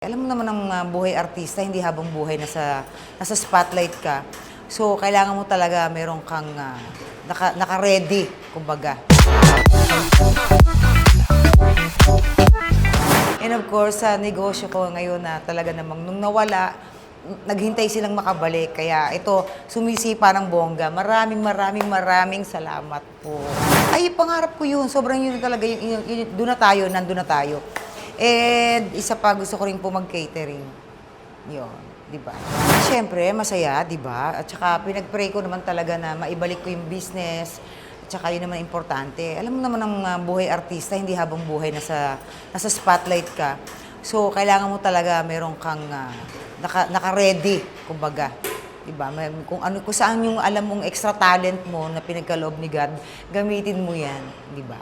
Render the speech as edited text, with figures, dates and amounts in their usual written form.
Alam mo naman ang buhay artista, hindi habang buhay nasa spotlight ka. So, kailangan mo talaga meron kang naka-ready, kumbaga. And of course, sa negosyo ko ngayon na talaga namang nung nawala, naghintay silang makabalik. Kaya ito, sumisipa ng bongga. Maraming salamat po. Ay, pangarap ko yun. Sobrang yun talaga. Doon na tayo, nandun na tayo. And isa pa, gusto ko rin po mag-catering. Yun, di ba? Siyempre, masaya, di ba? At saka pinag-pray ko naman talaga na maibalik ko yung business. At saka yun naman importante. Alam mo naman ang buhay artista, hindi habang buhay nasa spotlight ka. So, kailangan mo talaga meron kang naka-ready, kumbaga. Diba? Kung saan yung alam mong extra talent mo na pinagkaloob ni God, gamitin mo yan, di ba?